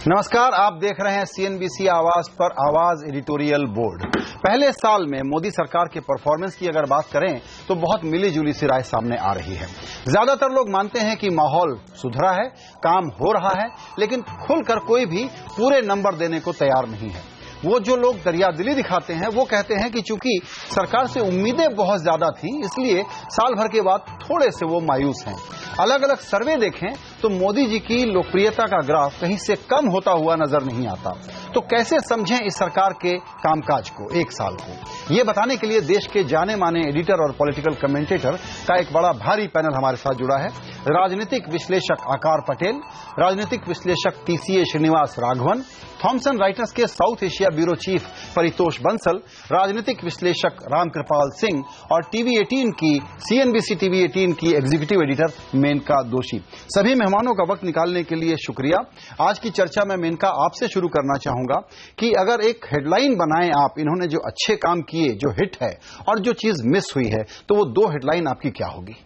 नमस्कार, आप देख रहे हैं सीएनबीसी आवाज पर आवाज एडिटोरियल बोर्ड। पहले साल में मोदी सरकार के परफॉर्मेंस की अगर बात करें तो बहुत मिली जुली सी राय सामने आ रही है। ज्यादातर लोग मानते हैं कि माहौल सुधरा है, काम हो रहा है, लेकिन खुलकर कोई भी पूरे नंबर देने को तैयार नहीं है। वो जो लोग दरियादिली दिखाते हैं वो कहते हैं कि चूंकि सरकार से उम्मीदें बहुत ज्यादा थी, इसलिए साल भर के बाद थोड़े से वो मायूस हैं। अलग अलग सर्वे देखें तो मोदी जी की लोकप्रियता का ग्राफ कहीं से कम होता हुआ नजर नहीं आता। तो कैसे समझें इस सरकार के कामकाज को, एक साल को? ये बताने के लिए देश के जाने माने एडिटर और पॉलिटिकल कमेंटेटर का एक बड़ा भारी पैनल हमारे साथ जुड़ा है। राजनीतिक विश्लेषक आकार पटेल, राजनीतिक विश्लेषक TCA Srinivas Raghavan, Thomson Reuters के South Asia bureau chief Paritosh Bansal, राजनीतिक विश्लेषक रामकृपाल सिंह और टीवी 18 की सीएनबीसी टीवी 18 की एग्जीक्यूटिव एडिटर मेनका दोषी। सभी मेहमानों का वक्त निकालने के लिए शुक्रिया। आज की चर्चा में मेनका आपसे शुरू करना चाहूंगा कि अगर एक हेडलाइन बनाएं आप, इन्होंने जो अच्छे काम किए, जो हिट है और जो चीज मिस हुई है, तो वो दो हेडलाइन आपकी क्या होगी?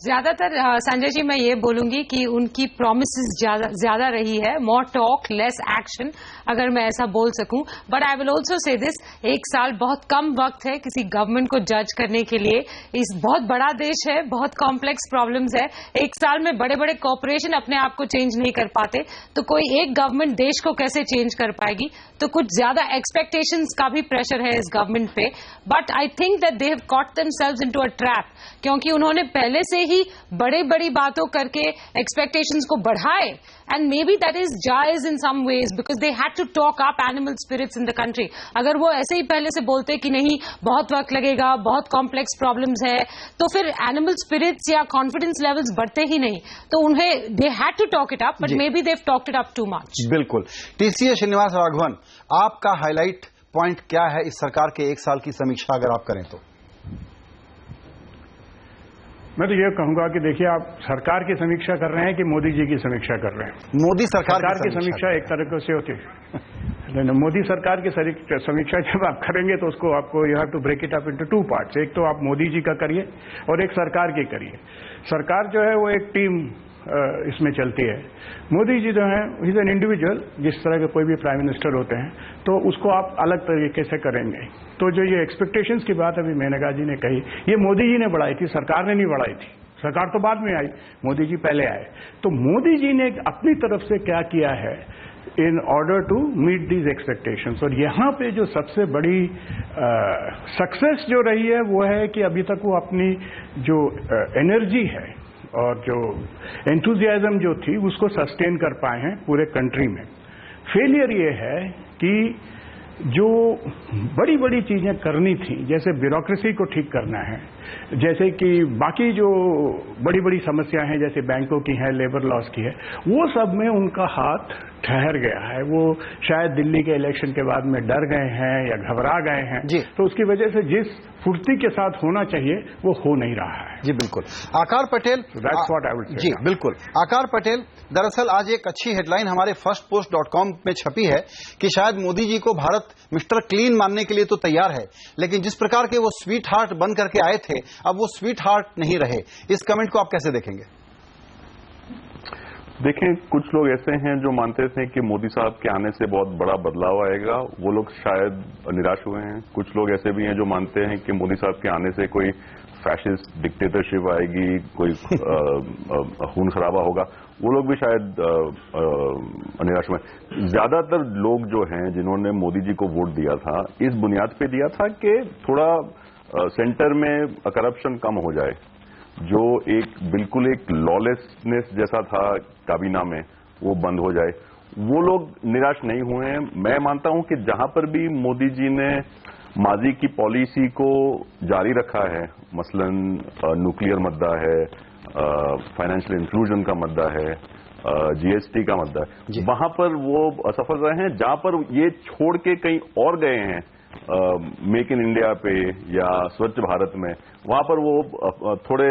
ज्यादातर संजय जी मैं ये बोलूंगी कि उनकी प्रॉमिसेस ज्यादा रही है, मोर टॉक लेस एक्शन, अगर मैं ऐसा बोल सकूं। But I will also say this, एक साल बहुत कम वक्त है किसी गवर्नमेंट को जज करने के लिए। इस बहुत बड़ा देश है, बहुत कॉम्प्लेक्स प्रॉब्लम्स है। एक साल में बड़े बड़े कॉर्पोरेशन अपने आप को चेंज नहीं कर पाते, तो कोई एक गवर्नमेंट देश को कैसे चेंज कर पाएगी? तो कुछ ज्यादा एक्सपेक्टेशंस का भी प्रेशर है इस गवर्नमेंट पे। But I think that they have caught themselves into a trap, क्योंकि उन्होंने पहले से ही बड़े बड़ी बातों करके एक्सपेक्टेशंस को बढ़ाए। And maybe that is जायज in some ways because they had to talk up animal spirits in the country. अगर वो ऐसे ही पहले से बोलते कि नहीं बहुत वक्त लगेगा, बहुत कॉम्प्लेक्स प्रॉब्लम्स है, तो फिर एनिमल स्पिरिट्स या कॉन्फिडेंस लेवल्स बढ़ते ही नहीं। तो उन्हें they had to talk it up, but may be they have talked it up too much. बिल्कुल। टीसीए श्रीनिवास राघवन, आपका हाईलाइट पॉइंट क्या है इस सरकार के एक साल की समीक्षा अगर आप करें तो? मैं तो ये कहूंगा कि देखिए, आप सरकार की समीक्षा कर रहे हैं कि मोदी जी की समीक्षा कर रहे हैं? मोदी सरकार की समीक्षा एक तरह से होती है। मोदी सरकार की समीक्षा जब आप करेंगे तो उसको आपको you have to break it up into two parts. एक तो आप मोदी जी का करिए और एक सरकार की करिए। सरकार जो है वो एक टीम इसमें चलती है। मोदी जी जो है इज एन इंडिविजुअल, जिस तरह के कोई भी प्राइम मिनिस्टर होते हैं, तो उसको आप अलग तरीके से करेंगे। तो जो ये एक्सपेक्टेशंस की बात अभी मेनका जी ने कही, ये मोदी जी ने बढ़ाई थी, सरकार ने नहीं बढ़ाई थी। सरकार तो बाद में आई, मोदी जी पहले आए। तो मोदी जी ने अपनी तरफ से क्या किया है in order to meet these expectations. और यहाँ पे जो सबसे बड़ी सक्सेस जो रही है वो है कि अभी तक वो अपनी जो एनर्जी है और जो एंथुजियाज्म जो थी उसको सस्टेन कर पाए हैं पूरे कंट्री में। फेलियर ये है कि जो बड़ी बड़ी चीजें करनी थी, जैसे ब्यूरोक्रेसी को ठीक करना है, जैसे कि बाकी जो बड़ी बड़ी समस्याएं हैं जैसे बैंकों की हैं, लेबर लॉस की है, वो सब में उनका हाथ ठहर गया है। वो शायद दिल्ली के इलेक्शन के बाद में डर गए हैं या घबरा गए हैं, तो उसकी वजह से जिस फुर्ती के साथ होना चाहिए वो हो नहीं रहा है। जी बिल्कुल। Aakar Patel, that's what I would say. जी बिल्कुल। आकार पटेल, दरअसल आज एक अच्छी हेडलाइन हमारे firstpost.com में छपी है कि शायद मोदी जी को भारत मिस्टर क्लीन मानने के लिए तो तैयार है, लेकिन जिस प्रकार के वो स्वीट हार्ट बन करके आए थे, अब वो स्वीट हार्ट नहीं रहे। इस कमेंट को आप कैसे देखेंगे? देखें, कुछ लोग ऐसे हैं जो मानते थे कि मोदी साहब के आने से बहुत बड़ा बदलाव आएगा, वो लोग शायद निराश हुए हैं। कुछ लोग ऐसे भी हैं जो मानते हैं कि मोदी साहब के आने से कोई फैशिस्ट डिक्टेटरशिप आएगी, कोई खून खराबा होगा, वो लोग भी शायद निराश हुए। ज्यादातर लोग जो हैं जिन्होंने मोदी जी को वोट दिया था, इस बुनियाद पे दिया था कि थोड़ा सेंटर में करप्शन कम हो जाए, जो बिल्कुल एक लॉलेसनेस जैसा था काबीना में, वो बंद हो जाए। वो लोग निराश नहीं हुए हैं। मैं मानता हूं कि जहां पर भी मोदी जी ने माजी की पॉलिसी को जारी रखा है, मसलन न्यूक्लियर मुद्दा है, फाइनेंशियल इंक्लूजन का मुद्दा है, जीएसटी का मुद्दा है, वहां पर वो असफल रहे हैं। जहां पर ये छोड़ के कहीं और गए हैं, मेक इन इंडिया पे या स्वच्छ भारत में, वहां पर वो थोड़े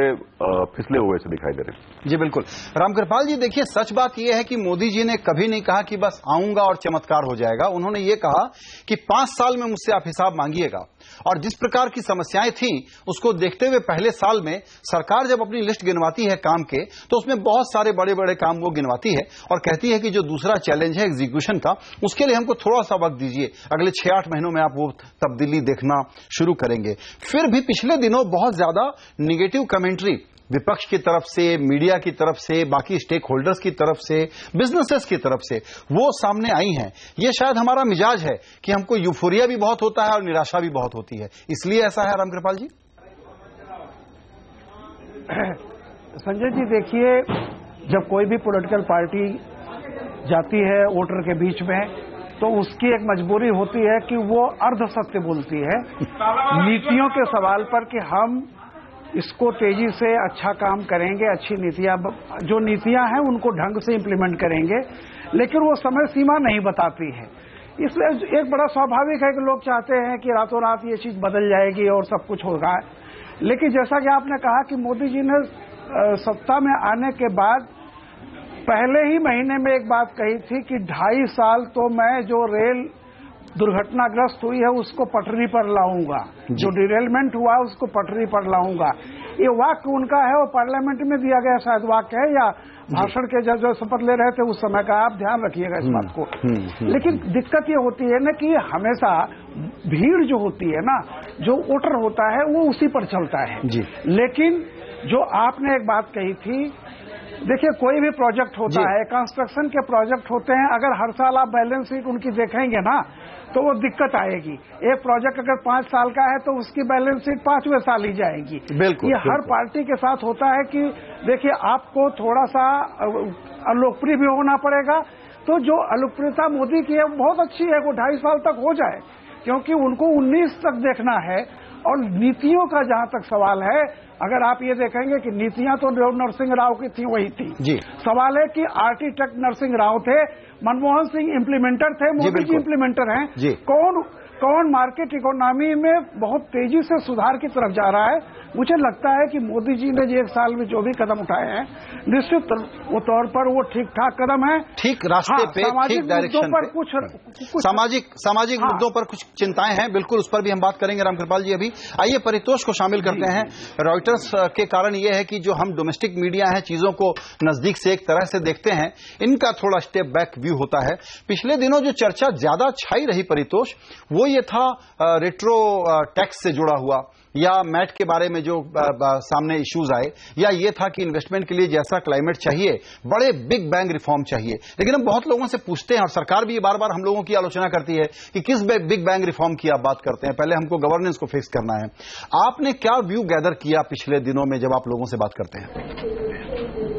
फिसले हुए से दिखाई दे रहे हैं। जी बिल्कुल। रामकृपाल जी, देखिए, सच बात यह है कि मोदी जी ने कभी नहीं कहा कि बस आऊंगा और चमत्कार हो जाएगा। उन्होंने ये कहा कि 5 साल में मुझसे आप हिसाब मांगिएगा। और जिस प्रकार की समस्याएं थी उसको देखते हुए पहले साल में सरकार जब अपनी लिस्ट गिनवाती है काम के, तो उसमें बहुत सारे बड़े बड़े काम वो गिनवाती है और कहती है कि जो दूसरा चैलेंज है एग्जीक्यूशन का, उसके लिए हमको थोड़ा सा वक्त दीजिए, अगले 6-8 महीनों में आप वो तब्दीली देखना शुरू करेंगे। फिर भी पिछले दिनों बहुत ज्यादा निगेटिव कमेंट्री विपक्ष की तरफ से, मीडिया की तरफ से, बाकी स्टेक होल्डर्स की तरफ से, बिजनेसेस की तरफ से वो सामने आई हैं। ये शायद हमारा मिजाज है कि हमको यूफोरिया भी बहुत होता है और निराशा भी बहुत होती है, इसलिए ऐसा है। रामकृपाल जी। संजय जी देखिए, जब कोई भी पॉलिटिकल पार्टी जाती है वोटर के बीच में तो उसकी एक मजबूरी होती है कि वो अर्ध सत्य बोलती है नीतियों के सवाल पर कि हम इसको तेजी से अच्छा काम करेंगे, अच्छी नीतियां, जो नीतियां हैं उनको ढंग से इंप्लीमेंट करेंगे, लेकिन वो समय सीमा नहीं बताती है। इसलिए एक बड़ा स्वाभाविक है कि लोग चाहते हैं कि रातों रात ये चीज बदल जाएगी और सब कुछ होगा। लेकिन जैसा कि आपने कहा कि मोदी जी ने सत्ता में आने के बाद पहले ही महीने में एक बात कही थी कि 2.5 साल तो मैं जो रेल दुर्घटनाग्रस्त हुई है उसको पटरी पर लाऊंगा, जो डिरेलमेंट हुआ उसको पटरी पर लाऊंगा। ये वाक्य उनका है, वो पार्लियामेंट में दिया गया शायद वाक्य है या भाषण के जब शपथ ले रहे थे उस समय का, आप ध्यान रखिएगा इस बात को। लेकिन दिक्कत ये होती है ना कि हमेशा भीड़ जो होती है ना, जो वोटर होता है वो उसी पर चलता है। लेकिन जो आपने एक बात कही थी, देखिए कोई भी प्रोजेक्ट होता है, कंस्ट्रक्शन के प्रोजेक्ट होते हैं, अगर हर साल आप बैलेंस शीट उनकी देखेंगे ना तो वो दिक्कत आएगी। एक प्रोजेक्ट अगर 5 साल का है तो उसकी बैलेंस शीट 5वें साल ही जाएगी। ये हर पार्टी के साथ होता है कि देखिए आपको थोड़ा सा अलोकप्रिय भी होना पड़ेगा। तो जो अलोकप्रियता मोदी की है वो बहुत अच्छी है, वो 2.5 साल तक हो जाए, क्योंकि उनको 19 तक देखना है। और नीतियों का जहां तक सवाल है, अगर आप ये देखेंगे कि नीतियां तो नरसिंह राव की थी वही थी जी। सवाल है कि आर्किटेक्ट नरसिंह राव थे, मनमोहन सिंह इम्प्लीमेंटर थे, मोदी जी इम्प्लीमेंटर हैं। कौन मार्केट इकोनॉमी में बहुत तेजी से सुधार की तरफ जा रहा है। मुझे लगता है कि मोदी जी ने 1 साल में जो भी कदम उठाए हैं निश्चित तौर पर वो ठीक ठाक कदम है, ठीक रास्ते पे, ठीक डायरेक्शन पर। कुछ सामाजिक मुद्दों पर कुछ चिंताएं हैं, बिल्कुल उस पर भी हम बात करेंगे रामकृपाल जी। अभी आइए परितोष को शामिल करते हैं। रॉयटर्स के कारण ये है कि जो हम डोमेस्टिक मीडिया है चीजों को नजदीक से एक तरह से देखते हैं, इनका थोड़ा स्टेप बैक व्यू होता है। पिछले दिनों जो चर्चा ज्यादा छाई रही परितोष, वो ये था रेट्रो टैक्स से जुड़ा हुआ, या मैट के बारे में जो सामने इश्यूज आए, या ये था कि इन्वेस्टमेंट के लिए जैसा क्लाइमेट चाहिए, बड़े बिग बैंग रिफॉर्म चाहिए। लेकिन हम बहुत लोगों से पूछते हैं और सरकार भी बार बार हम लोगों की आलोचना करती है कि किस बिग बैंग रिफॉर्म की आप बात करते हैं, पहले हमको गवर्नेंस को फिक्स करना है। आपने क्या व्यू गैदर किया पिछले दिनों में जब आप लोगों से बात करते हैं?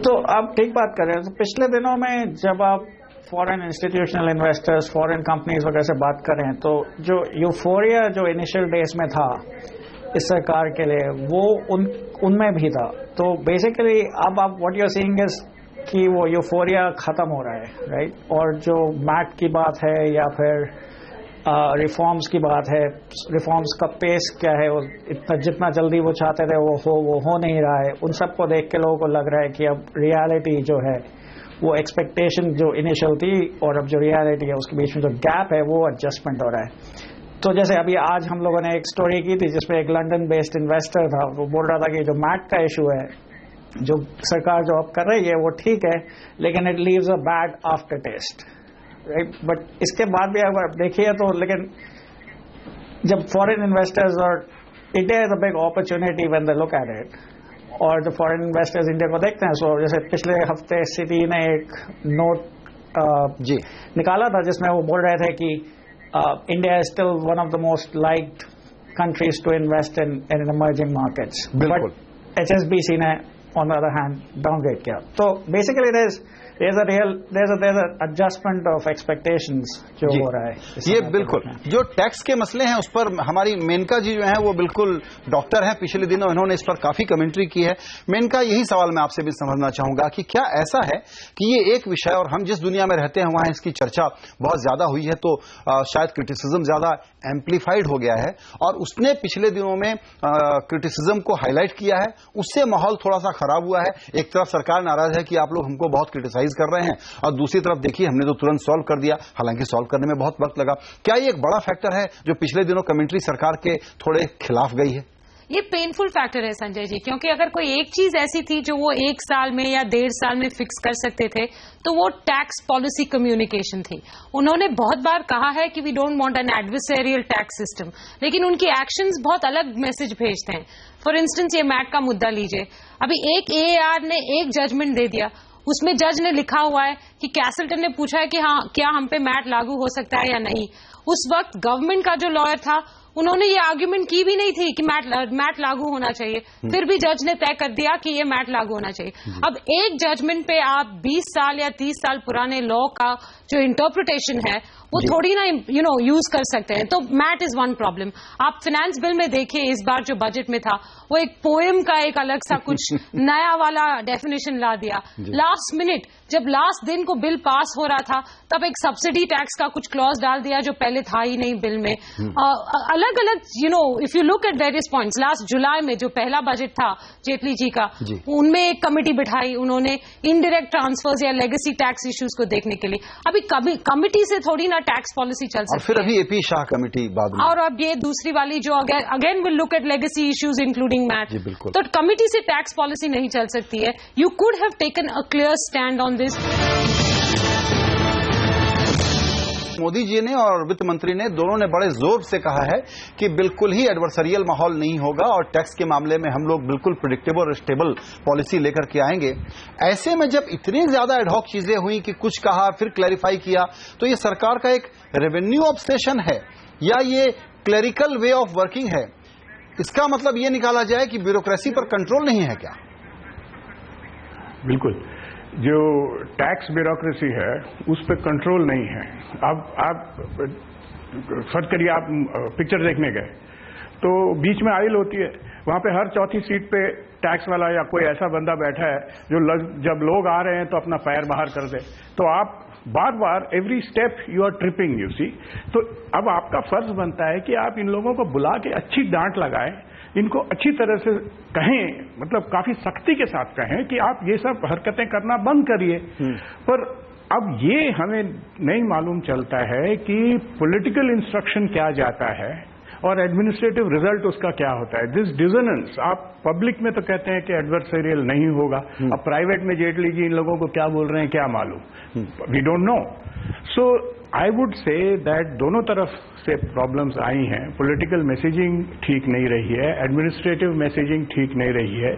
तो आप ठीक बात कर रहे हैं। तो पिछले दिनों में जब आप foreign institutional investors, foreign companies वगैरह से बात करें, तो जो यूफोरिया जो इनिशियल डेज में था इस सरकार के लिए, वो उनमें भी था। तो बेसिकली अब आप what you are seeing is कि वो यूफोरिया खत्म हो रहा है, राइट। और जो मैट की बात है या फिर रिफॉर्म्स की बात है, रिफॉर्म्स का पेस क्या है, वो इतना जितना जल्दी वो चाहते थे वो हो नहीं रहा है। उन सबको देख के लोगों को लग रहा है कि अब रियलिटी जो है, वो एक्सपेक्टेशन जो इनिशियल थी और अब जो रियलिटी है उसके बीच में जो गैप है वो एडजस्टमेंट हो रहा है। तो जैसे अभी आज हम लोगों ने एक स्टोरी की थी जिसमें एक लंदन बेस्ड इन्वेस्टर था, वो बोल रहा था कि जो मैट का इशू है, जो सरकार जो अब कर रही है वो ठीक है, लेकिन it leaves a bad aftertaste, right. But इसके बाद भी अगर देखिए तो, लेकिन जब फॉरेन इन्वेस्टर्स, और India is a big opportunity when they look at it, और जो फॉरेन इन्वेस्टर्स इंडिया को देखते हैं, सो जैसे पिछले हफ्ते सिटी ने एक नोट निकाला था जिसमें वो बोल रहे थे कि India is still one of the most liked countries to invest in emerging markets. But HSBC ने on the other hand downgrade किया. So basically there's an adjustment of expectations जो हो रहा है। ये बिल्कुल जो टैक्स के मसले हैं उस पर हमारी मेनका जी जो हैं वो बिल्कुल डॉक्टर हैं, पिछले दिनों इन्होंने इस पर काफी कमेंट्री की है। मेनका, यही सवाल मैं आपसे भी समझना चाहूंगा कि क्या ऐसा है कि ये एक विषय, और हम जिस दुनिया में रहते हैं वहां इसकी चर्चा बहुत ज्यादा हुई है, तो शायद क्रिटिसिज्म ज्यादा एम्पलीफाइड हो गया है और उसने पिछले दिनों में क्रिटिसिज्म को हाईलाइट किया है, उससे माहौल थोड़ा सा खराब हुआ है। एक तरफ सरकार नाराज है कि आप लोग हमको बहुत क्रिटिसाइज कर रहे हैं, और दूसरी तरफ देखिए हमने तो तुरंत सॉल्व कर दिया, हालांकि सॉल्व करने में बहुत वक्त लगा। क्या ये एक बड़ा फैक्टर है जो पिछले दिनों कमेंट्री सरकार के थोड़े खिलाफ गई है? ये पेनफुल फैक्टर है संजय जी, क्योंकि अगर कोई एक चीज ऐसी थी जो वो 1 साल में या 1.5 साल में फिक्स कर सकते थे तो वो टैक्स पॉलिसी कम्युनिकेशन थी। उन्होंने बहुत बार कहा है कि we don't want an adversarial tax system, लेकिन उनकी एक्शंस बहुत अलग मैसेज भेजते हैं। फॉर इंस्टेंस ये मैट का मुद्दा लीजिए, अभी एक AAR ने एक जजमेंट दे दिया, उसमें जज ने लिखा हुआ है कि कैसल्टन ने पूछा है कि हाँ क्या हम पे मैट लागू हो सकता है या नहीं। उस वक्त गवर्नमेंट का जो लॉयर था उन्होंने ये आर्ग्यूमेंट की भी नहीं थी कि मैट लागू होना चाहिए, फिर भी जज ने तय कर दिया कि ये मैट लागू होना चाहिए। अब एक जजमेंट पे आप 20 साल या 30 साल पुराने लॉ का जो इंटरप्रिटेशन है वो थोड़ी ना यूज कर सकते हैं। तो मैट इज वन प्रॉब्लम। आप फाइनेंस बिल में देखिए, इस बार जो बजट में था वो एक पोएम का एक अलग सा कुछ नया वाला डेफिनेशन ला दिया। लास्ट मिनट जब लास्ट दिन को बिल पास हो रहा था तब एक सब्सिडी टैक्स का कुछ क्लॉज डाल दिया जो पहले था ही नहीं बिल में। अलग अलग if you look at various points, last July में जो पहला बजट था जेटली जी का, उनमें एक कमेटी बिठाई उन्होंने इनडायरेक्ट ट्रांसफर्स या लेगेसी टैक्स इश्यूज को देखने के लिए। अभी कमिटी से थोड़ी ना टैक्स पॉलिसी चल सकती है। और फिर अभी AP शाह कमेटी बाद में, और अब ये दूसरी वाली जो again will look at legacy issues including MAT. बिल्कुल। तो कमिटी से टैक्स पॉलिसी नहीं चल सकती है। You could have taken a clear stand on this. Modi ji ने और वित्त मंत्री ने दोनों ने बड़े जोर से कहा है कि बिल्कुल ही एडवर्सरियल माहौल नहीं होगा और टैक्स के मामले में हम लोग बिल्कुल प्रेडिक्टेबल और स्टेबल पॉलिसी लेकर के आएंगे। ऐसे में जब इतनी ज्यादा एडहॉक चीजें हुई कि कुछ कहा फिर क्लैरिफाई किया, तो ये सरकार का एक रेवेन्यू ऑब्सेशन है या ये क्लेरिकल वे ऑफ वर्किंग है? इसका मतलब ये निकाला जाए कि ब्यूरोक्रेसी पर कंट्रोल नहीं है क्या? बिल्कुल, जो टैक्स ब्यूरोक्रेसी है उस पर कंट्रोल नहीं है। अब आप फर्ज करिए आप पिक्चर देखने गए तो बीच में आइल होती है, वहां पे हर चौथी सीट पे टैक्स वाला या कोई ऐसा बंदा बैठा है जो जब लोग आ रहे हैं तो अपना पैर बाहर कर दे, तो आप बार बार every step you are tripping, you see. तो अब आपका फर्ज बनता है कि आप इन लोगों को बुला के अच्छी डांट लगाएं, इनको अच्छी तरह से कहें, मतलब काफी सख्ती के साथ कहें कि आप ये सब हरकतें करना बंद करिए। पर अब ये हमें नहीं मालूम चलता है कि पॉलिटिकल इंस्ट्रक्शन क्या जाता है और एडमिनिस्ट्रेटिव रिजल्ट उसका क्या होता है। दिस डिसोनेंस, आप पब्लिक में तो कहते हैं कि एडवर्सरियल नहीं होगा, अब प्राइवेट में जेटली जी इन लोगों को क्या बोल रहे हैं क्या मालूम, we don't know. So I would say that दोनों तरफ से प्रॉब्लम्स आई हैं। पॉलिटिकल मैसेजिंग ठीक नहीं रही है, एडमिनिस्ट्रेटिव मैसेजिंग ठीक नहीं रही है,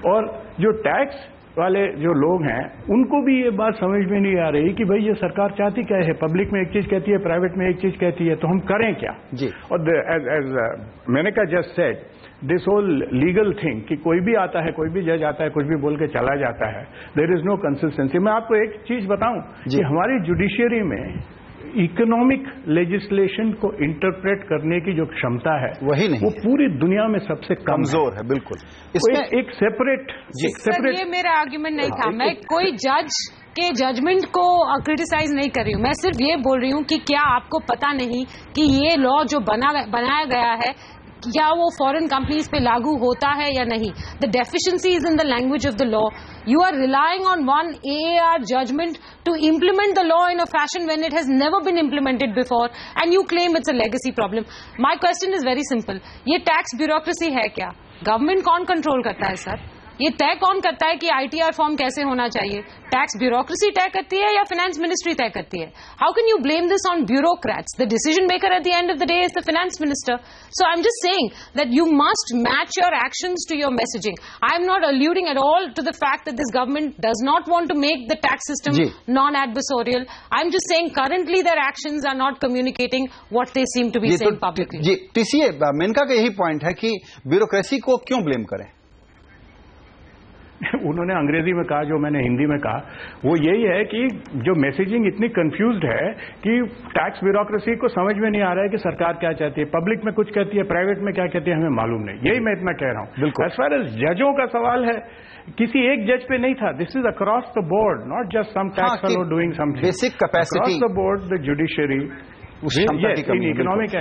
और जो टैक्स वाले जो लोग हैं उनको भी ये बात समझ में नहीं आ रही कि भाई ये सरकार चाहती क्या है। पब्लिक में एक चीज कहती है, प्राइवेट में एक चीज कहती है, तो हम करें क्या जी। और एज मैंने कहा just said this whole legal thing कि कोई भी आता है, कोई भी जज आता है, कुछ भी बोल के चला जाता है, देयर इज नो कंसिस्टेंसी। मैं आपको एक चीज बताऊं कि हमारी जुडिशियरी में इकोनॉमिक लेजिस्लेशन को इंटरप्रेट करने की जो क्षमता है वही नहीं, वो पूरी दुनिया में सबसे कमजोर है। बिल्कुल, इसमें एक सेपरेट ये मेरा आर्ग्यूमेंट नहीं था। मैं कोई जज के जजमेंट को क्रिटिसाइज नहीं कर रही हूँ, मैं सिर्फ ये बोल रही हूँ कि क्या आपको पता नहीं कि ये लॉ जो बनाया गया है क्या वो फॉरेन कंपनीज पे लागू होता है या नहीं। The deficiency is in the language of the law. You are relying on one AAR judgment to implement the law in a fashion when it has never been implemented before, and you claim it's a legacy problem. My question is very simple. ये tax bureaucracy है क्या? Government कौन control करता है sir? ये तय कौन करता है कि ITR फॉर्म कैसे होना चाहिए? टैक्स ब्यूरोक्रेसी तय करती है या फाइनेंस मिनिस्ट्री तय करती है? How can you blame this on bureaucrats? The decision maker at the end of the day is the finance minister. So I am just saying that you must match your actions to your messaging. I am not alluding at all to the fact that this government does not want to make the tax system non-adversarial. I'm just saying currently their actions are not communicating what they seem to be saying publicly. जी, TCA Menaka का यही point है कि bureaucracy को क्यों blame करें? उन्होंने अंग्रेजी में कहा, जो मैंने हिंदी में कहा, वो यही है कि जो मैसेजिंग इतनी कंफ्यूज्ड है कि टैक्स ब्यूरोक्रेसी को समझ में नहीं आ रहा है कि सरकार क्या चाहती है। पब्लिक में कुछ कहती है, प्राइवेट में क्या कहती है, हमें मालूम नहीं। यही मैं इतना कह रहा हूं। एज फार एज जजों का सवाल है, किसी एक जज पे नहीं था। This is across the board, not just some tax fellow doing something. Basic capacity across the board the judiciary उस क्षमता की कमी। इकोनॉमिक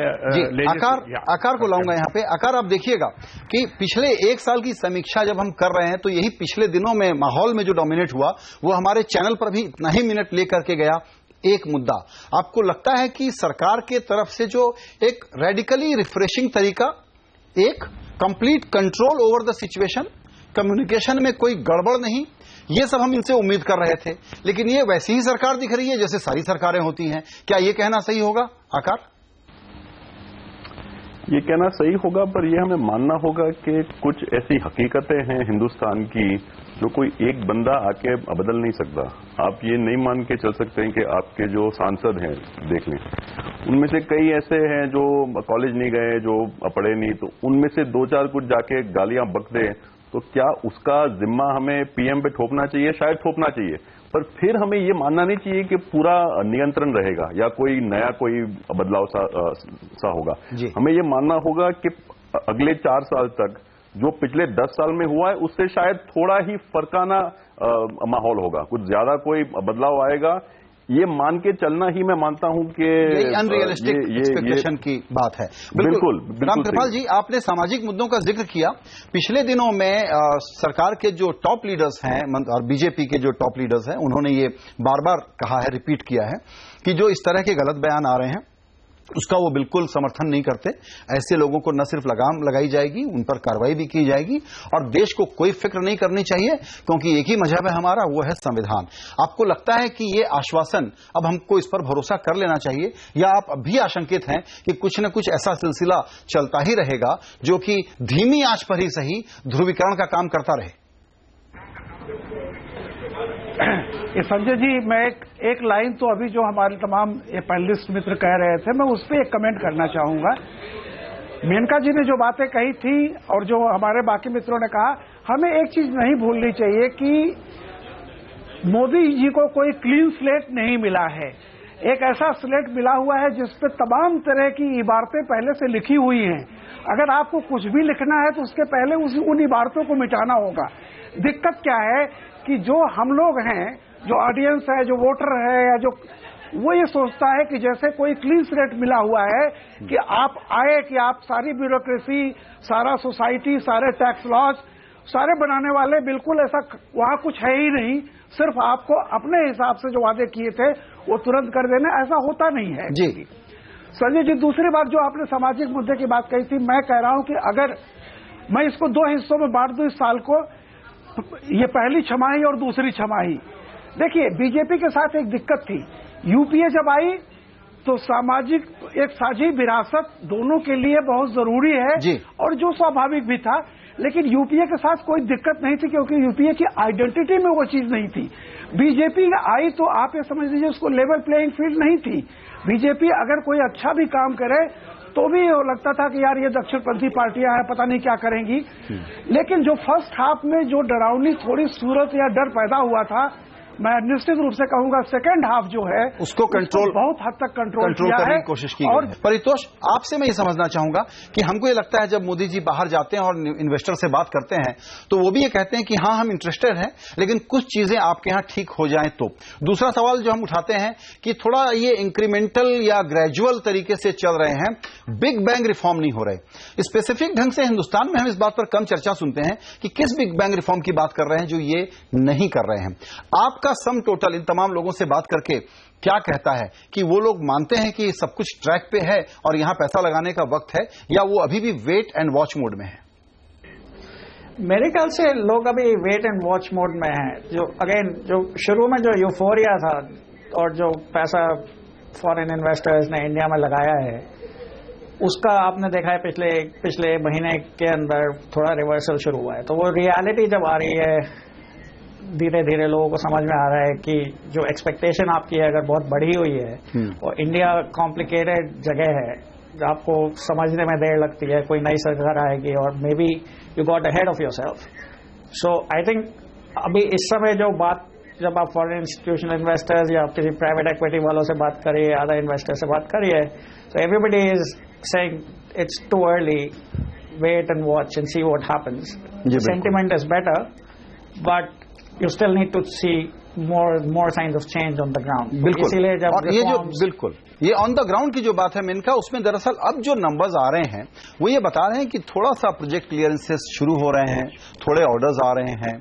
आकार को लाऊंगा यहाँ पे। आकार, आप देखिएगा कि पिछले एक साल की समीक्षा जब हम कर रहे हैं तो यही पिछले दिनों में माहौल में जो डोमिनेट हुआ वो हमारे चैनल पर भी इतना ही मिनट लेकर के गया। एक मुद्दा, आपको लगता है कि सरकार के तरफ से जो एक रेडिकली रिफ्रेशिंग तरीका, एक complete control over the situation, communication में कोई गड़बड़ नहीं, ये सब हम इनसे उम्मीद कर रहे थे, लेकिन ये वैसी ही सरकार दिख रही है जैसे सारी सरकारें होती हैं, क्या ये कहना सही होगा आकार? ये कहना सही होगा, पर ये हमें मानना होगा कि कुछ ऐसी हकीकतें हैं हिंदुस्तान की जो कोई एक बंदा आके बदल नहीं सकता। आप ये नहीं मान के चल सकते हैं कि आपके जो सांसद हैं, देख लें, उनमें से कई ऐसे हैं जो कॉलेज नहीं गए, जो पढ़े नहीं, तो उनमें से दो चार कुछ जाके गालियां बक दे, तो क्या उसका जिम्मा हमें पीएम पे थोपना चाहिए? शायद थोपना चाहिए, पर फिर हमें ये मानना नहीं चाहिए कि पूरा नियंत्रण रहेगा या कोई नया कोई बदलाव सा होगा। हमें ये मानना होगा कि अगले 4 साल तक जो पिछले 10 साल में हुआ है उससे शायद थोड़ा ही फर्काना माहौल होगा, कुछ ज्यादा कोई बदलाव आएगा, ये मान के चलना ही मैं मानता हूं कि अनरियलिस्टिक एक्सपेक्टेशन की बात है। बिल्कुल रामकृपाल जी, आपने सामाजिक मुद्दों का जिक्र किया। पिछले दिनों में सरकार के जो टॉप लीडर्स हैं और बीजेपी के जो टॉप लीडर्स हैं, उन्होंने ये बार बार कहा है, रिपीट किया है कि जो इस तरह के गलत बयान आ रहे हैं उसका वो बिल्कुल समर्थन नहीं करते। ऐसे लोगों को न सिर्फ लगाम लगाई जाएगी, उन पर कार्रवाई भी की जाएगी और देश को कोई फिक्र नहीं करनी चाहिए, क्योंकि एक ही मजहब है हमारा, वो है संविधान। आपको लगता है कि ये आश्वासन अब हमको इस पर भरोसा कर लेना चाहिए, या आप अब भी आशंकित हैं कि कुछ न कुछ ऐसा सिलसिला चलता ही रहेगा जो कि धीमी आंच पर ही सही ध्रुवीकरण का काम करता रहे? संजय जी, मैं एक लाइन तो अभी जो हमारे तमाम ये पैनलिस्ट मित्र कह रहे थे, मैं उस पर एक कमेंट करना चाहूंगा। मेनका जी ने जो बातें कही थी और जो हमारे बाकी मित्रों ने कहा, हमें एक चीज नहीं भूलनी चाहिए कि मोदी जी को कोई क्लीन स्लेट नहीं मिला है। एक ऐसा स्लेट मिला हुआ है जिसपे तमाम तरह की इबारतें पहले से लिखी हुई हैं। अगर आपको कुछ भी लिखना है तो उसके पहले उन इबारतों को मिटाना होगा। दिक्कत क्या है कि जो हम लोग हैं, जो ऑडियंस है, जो वोटर है, या जो वो ये सोचता है कि जैसे कोई क्लीन स्लेट मिला हुआ है कि आप आए, कि आप सारी ब्यूरोक्रेसी, सारा सोसाइटी, सारे टैक्स लॉज, सारे बनाने वाले, बिल्कुल ऐसा वहां कुछ है ही नहीं। सिर्फ आपको अपने हिसाब से जो वादे किए थे वो तुरंत कर देना, ऐसा होता नहीं है जी। संजय जी, दूसरी बात जो आपने सामाजिक मुद्दे की बात कही थी, मैं कह रहा हूं कि अगर मैं इसको 2 हिस्सों में बांट दूं इस साल को, ये पहली छमाही और दूसरी छमाही। देखिए, बीजेपी के साथ एक दिक्कत थी, यूपीए जब आई तो सामाजिक एक साझी विरासत दोनों के लिए बहुत जरूरी है और जो स्वाभाविक भी था, लेकिन यूपीए के साथ कोई दिक्कत नहीं थी क्योंकि यूपीए की आइडेंटिटी में वो चीज नहीं थी। बीजेपी आई तो आप ये समझ लीजिए उसको लेवल प्लेइंग फील्ड नहीं थी। बीजेपी अगर कोई अच्छा भी काम करे तो भी लगता था कि यार ये दक्षिणपंथी पार्टियां हैं, पता नहीं क्या करेंगी। लेकिन जो फर्स्ट हाफ में जो डरावनी थोड़ी सूरत या डर पैदा हुआ था, मैं निश्चित रूप से कहूंगा सेकंड हाफ जो है उसको कंट्रोल बहुत हद तक कंट्रोल करने की कोशिश की और परितोष, आपसे मैं ये समझना चाहूंगा कि हमको ये लगता है जब मोदी जी बाहर जाते हैं और इन्वेस्टर से बात करते हैं तो वो भी ये कहते हैं कि हाँ हम इंटरेस्टेड हैं, लेकिन कुछ चीजें आपके यहाँ ठीक हो जाएं तो। दूसरा सवाल जो हम उठाते हैं कि थोड़ा ये इंक्रीमेंटल या ग्रेजुअल तरीके से चल रहे हैं, बिग बैंग रिफॉर्म नहीं हो रहे। स्पेसिफिक ढंग से हिंदुस्तान में हम इस बात पर कम चर्चा सुनते हैं कि किस बिग बैंग रिफॉर्म की बात कर रहे हैं जो ये नहीं कर रहे हैं। आप का सम टोटल इन तमाम लोगों से बात करके क्या कहता है कि वो लोग मानते हैं कि सब कुछ ट्रैक पे है और यहां पैसा लगाने का वक्त है, या वो अभी भी वेट एंड वॉच मोड में है? मेरे ख्याल से लोग अभी वेट एंड वॉच मोड में हैं। जो अगेन जो शुरू में जो यूफोरिया था और जो पैसा फॉरेन इन्वेस्टर्स ने इंडिया में लगाया है, उसका आपने देखा है पिछले महीने के अंदर थोड़ा रिवर्सल शुरू हुआ है। तो वो रियलिटी जब आ रही है, धीरे धीरे लोगों को समझ में आ रहा है कि जो एक्सपेक्टेशन आपकी है अगर बहुत बढ़ी हुई है और इंडिया कॉम्प्लिकेटेड जगह है, आपको समझने में देर लगती है, कोई नई सरकार आएगी और may be you got ahead of yourself. So I think अभी इस समय जो बात, जब आप फॉरेन इंस्टीट्यूशनल इन्वेस्टर्स या किसी प्राइवेट इक्विटी वालों से बात करिए, अदर इन्वेस्टर से बात करिए, तो everybody is saying it's too early, wait and watch and see what happens. Sentiment is better, but you still need to see more signs of change on the ground. बिल्कुल, इसीलिए जब और ये जो बिल्कुल ये ऑन द ग्राउंड की जो बात है मेनका, उसमें दरअसल अब जो नंबर्स आ रहे हैं वो ये बता रहे हैं कि थोड़ा सा प्रोजेक्ट क्लियरेंसेस शुरू हो रहे हैं, थोड़े ऑर्डर्स आ रहे हैं,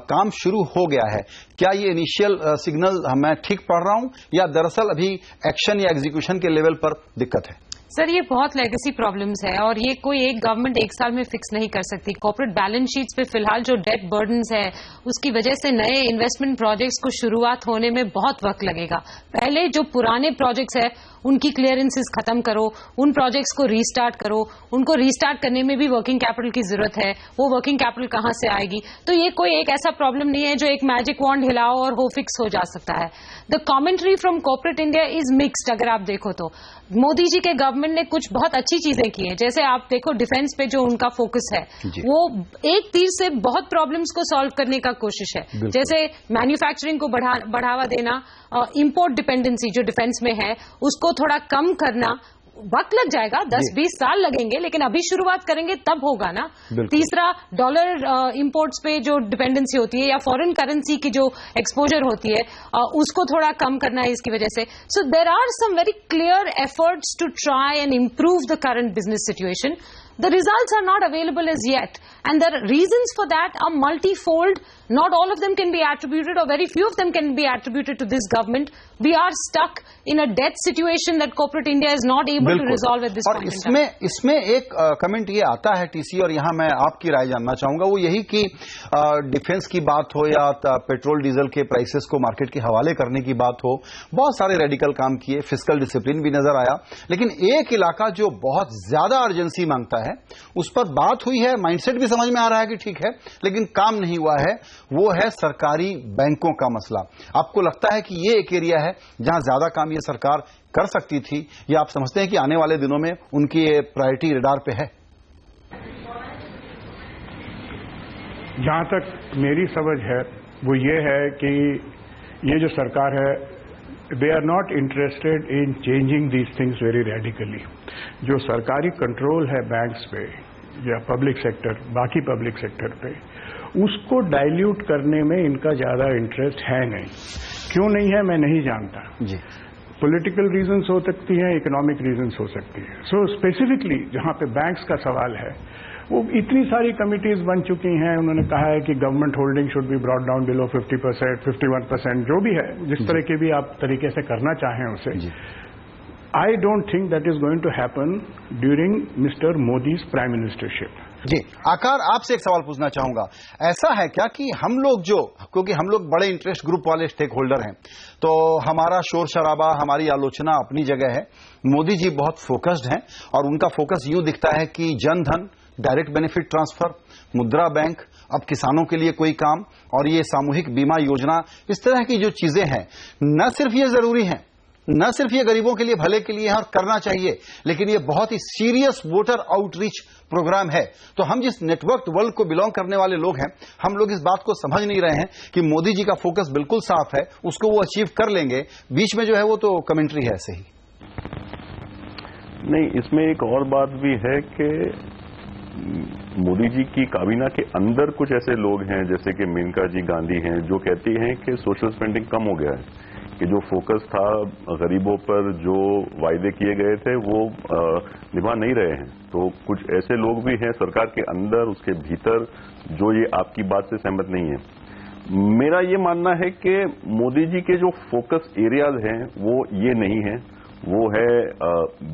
काम शुरू हो गया है। क्या ये इनिशियल सिग्नल मैं ठीक पढ़ रहा हूं या दरअसल अभी एक्शन या एग्जीक्यूशन के लेवल पर दिक्कत है? सर, ये बहुत लेगेसी प्रॉब्लम्स है और ये कोई एक गवर्नमेंट एक साल में फिक्स नहीं कर सकती। कॉर्पोरेट बैलेंस शीट्स पे फिलहाल जो डेट बर्डन्स है उसकी वजह से नए इन्वेस्टमेंट प्रोजेक्ट्स को शुरुआत होने में बहुत वक्त लगेगा। पहले जो पुराने प्रोजेक्ट्स है उनकी क्लियरेंसेस खत्म करो, उन प्रोजेक्ट्स को रीस्टार्ट करो। उनको रीस्टार्ट करने में भी वर्किंग कैपिटल की जरूरत है। वो वर्किंग कैपिटल कहां से आएगी? तो ये कोई एक ऐसा प्रॉब्लम नहीं है जो एक मैजिक वॉन्ड हिलाओ और वो फिक्स हो जा सकता है। The commentary from corporate India is mixed. अगर आप देखो तो मोदी जी के गवर्नमेंट ने कुछ बहुत अच्छी चीजें की हैं। जैसे आप देखो डिफेंस पे जो उनका फोकस है वो एक तीर से बहुत प्रॉब्लम्स को सॉल्व करने का कोशिश है। जैसे मैन्युफैक्चरिंग को बढ़ावा देना, इंपोर्ट डिपेंडेंसी जो डिफेंस में है उसको थोड़ा कम करना। वक्त लग जाएगा, 10-20 साल लगेंगे, लेकिन अभी शुरुआत करेंगे तब होगा ना। तीसरा, डॉलर इंपोर्ट्स पे जो डिपेंडेंसी होती है या फॉरेन करेंसी की जो एक्सपोजर होती है उसको थोड़ा कम करना है इसकी वजह से। So there are some very clear efforts to try and improve the current business situation. The results are not available as yet, and the reasons for that are multifold. Not all of them can be attributed, or very few of them can be attributed to this government. We are stuck in a debt situation that corporate India is not able to resolve at this point in time. और इसमें एक comment ये आता है TC, और यहाँ मैं आपकी राय जानना चाहूंगा, वो यही कि डिफेंस की बात हो या पेट्रोल डीजल के प्राइसेस को मार्केट के हवाले करने की बात हो, बहुत सारे रेडिकल काम किए, फिस्कल डिसिप्लिन भी नजर आया, लेकिन एक इलाका जो बहुत ज्यादा अर्जेंसी मांगता है उस पर बात हुई है, माइंडसेट भी समझ में आ रहा है कि ठीक है, लेकिन काम नहीं हुआ है, वो है सरकारी बैंकों का मसला। आपको लगता है कि ये एक एरिया है जहां ज्यादा काम ये सरकार कर सकती थी, या आप समझते हैं कि आने वाले दिनों में उनकी प्रायोरिटी रडार पे है? जहां तक मेरी समझ है वो ये है कि ये जो सरकार है, they are not interested in changing these things very radically. जो सरकारी कंट्रोल है बैंक्स पे या पब्लिक सेक्टर, बाकी पब्लिक सेक्टर पे, उसको डाइल्यूट करने में इनका ज्यादा इंटरेस्ट है नहीं। क्यों नहीं है मैं नहीं जानता जी। पॉलिटिकल रीजंस हो सकती हैं, इकोनॉमिक रीजंस हो सकती है। सो स्पेसिफिकली जहां पे बैंक्स का सवाल है, वो इतनी सारी कमिटीज बन चुकी हैं, उन्होंने कहा है कि government holding should be brought down below 50%, 51%, जो भी है, जिस तरह के भी आप तरीके से करना चाहें उसे। I don't think that is going to happen during mister Modi's prime ministership. जी आकार, आपसे एक सवाल पूछना चाहूंगा, ऐसा है क्या कि हम लोग क्योंकि हम लोग बड़े इंटरेस्ट ग्रुप वाले स्टेक होल्डर हैं, तो हमारा शोर शराबा, हमारी आलोचना अपनी जगह है, मोदी जी बहुत फोकस्ड हैं और उनका फोकस यूं दिखता है कि Jan Dhan, direct benefit transfer, मुद्रा बैंक, अब किसानों के लिए कोई काम, और ये सामूहिक बीमा योजना, इस तरह की जो चीजें हैं, न सिर्फ ये जरूरी हैं, न सिर्फ ये गरीबों के लिए भले के लिए है और करना चाहिए, लेकिन ये बहुत ही सीरियस वोटर आउटरीच प्रोग्राम है। तो हम जिस नेटवर्क वर्ल्ड को बिलोंग करने वाले लोग हैं, हम लोग इस बात को समझ नहीं रहे हैं कि मोदी जी का फोकस बिल्कुल साफ है, उसको वो अचीव कर लेंगे, बीच में जो है वो तो कमेंट्री है ऐसे ही। नहीं, इसमें एक और बात भी है कि मोदी जी की काबीना के अंदर कुछ ऐसे लोग हैं, जैसे कि मेनका जी गांधी हैं, जो कहती हैं कि सोशल स्पेंडिंग कम हो गया है, कि जो फोकस था गरीबों पर, जो वायदे किए गए थे, वो निभा नहीं रहे हैं। तो कुछ ऐसे लोग भी हैं सरकार के अंदर, उसके भीतर, जो ये आपकी बात से सहमत नहीं है। मेरा ये मानना है कि मोदी जी के जो फोकस एरियाज हैं वो ये नहीं है, वो है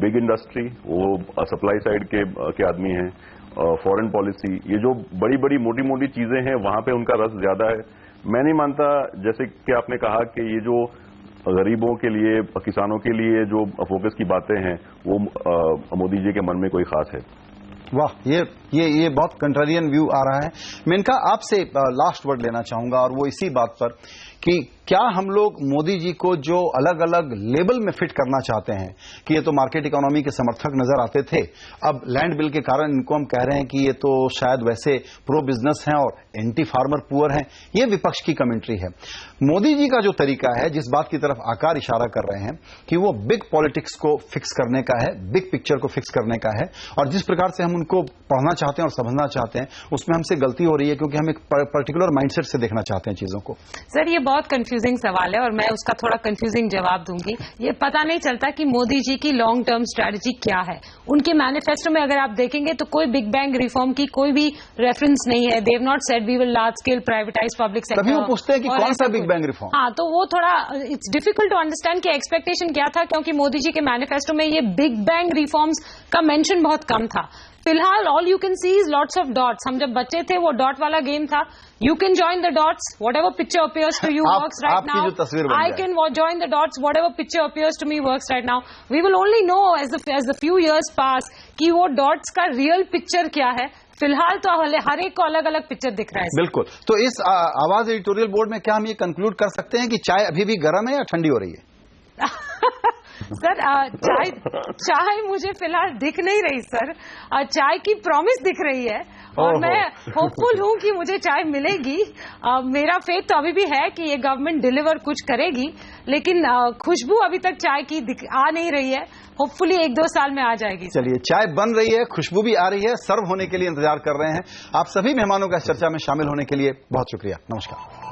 बिग इंडस्ट्री, वो सप्लाई साइड के आदमी हैं, फॉरेन पॉलिसी, ये जो बड़ी बड़ी मोटी मोटी चीजें हैं वहां पे उनका रस ज्यादा है। मैं नहीं मानता, जैसे कि आपने कहा कि ये जो गरीबों के लिए, किसानों के लिए जो फोकस की बातें हैं, वो मोदी जी के मन में कोई खास है। वाह, ये बहुत कंट्रारियन व्यू आ रहा है। मेनका, आपसे लास्ट वर्ड लेना चाहूंगा, और वो इसी बात पर कि क्या हम लोग मोदी जी को जो अलग अलग लेबल में फिट करना चाहते हैं कि ये तो मार्केट इकोनॉमी के समर्थक नजर आते थे, अब लैंड बिल के कारण इनको हम कह रहे हैं कि ये तो शायद वैसे प्रो बिजनेस हैं और एंटी फार्मर पुअर हैं, ये विपक्ष की कमेंट्री है। मोदी जी का जो तरीका है, जिस बात की तरफ आकार इशारा कर रहे हैं कि वो बिग पॉलिटिक्स को फिक्स करने का है, बिग पिक्चर को फिक्स करने का है, और जिस प्रकार से हम उनको पढ़ना चाहते हैं और समझना चाहते हैं, उसमें हमसे गलती हो रही है, क्योंकि हम एक पर्टिकुलर माइंडसेट से देखना चाहते हैं चीजों को। सर, ये बहुत कंफ्यूजिंग सवाल है और मैं उसका थोड़ा कंफ्यूजिंग जवाब दूंगी। ये पता नहीं चलता कि मोदी जी की लॉन्ग टर्म स्ट्रैटेजी क्या है। उनके मैनिफेस्टो में अगर आप देखेंगे तो कोई बिग बैंग रिफॉर्म की कोई भी रेफरेंस नहीं है। They have not said we will large scale privatise public sector. तभी वो पूछते हैं कि कौन सा बिग बैंग रिफॉर्म। हाँ, तो वो थोड़ा इट्स डिफिकल्ट टू अंडरस्टैंड कि एक्सपेक्टेशन क्या था, क्योंकि मोदी जी के मैनिफेस्टो में ये बिग बैंग रिफॉर्म्स का मेंशन बहुत कम था। फिलहाल all you can see is lots of dots. हम जब बच्चे थे वो डॉट वाला गेम था। You can join the dots, whatever picture appears to you works right now. I can join the dots, whatever picture appears to me works right now. We will only know as the few years pass कि वो dots का real picture क्या है। फिलहाल तो हर एक को अलग अलग पिक्चर दिख रहा है। बिल्कुल। तो इस आवाज एडिटोरियल बोर्ड में क्या हम ये कंक्लूड कर सकते हैं कि चाय अभी भी गर्म है या ठंडी हो रही है? सर, चाय मुझे फिलहाल दिख नहीं रही सर। चाय की प्रॉमिस दिख रही है और मैं होपफुल हूं कि मुझे चाय मिलेगी। मेरा फेथ तो अभी भी है कि ये गवर्नमेंट डिलीवर कुछ करेगी, लेकिन खुशबू अभी तक चाय की आ नहीं रही है। होपफुली 1-2 साल में आ जाएगी। चलिए, चाय बन रही है, खुशबू भी आ रही है, सर्व होने के लिए इंतजार कर रहे हैं। आप सभी मेहमानों का इस चर्चा में शामिल होने के लिए बहुत शुक्रिया। नमस्कार।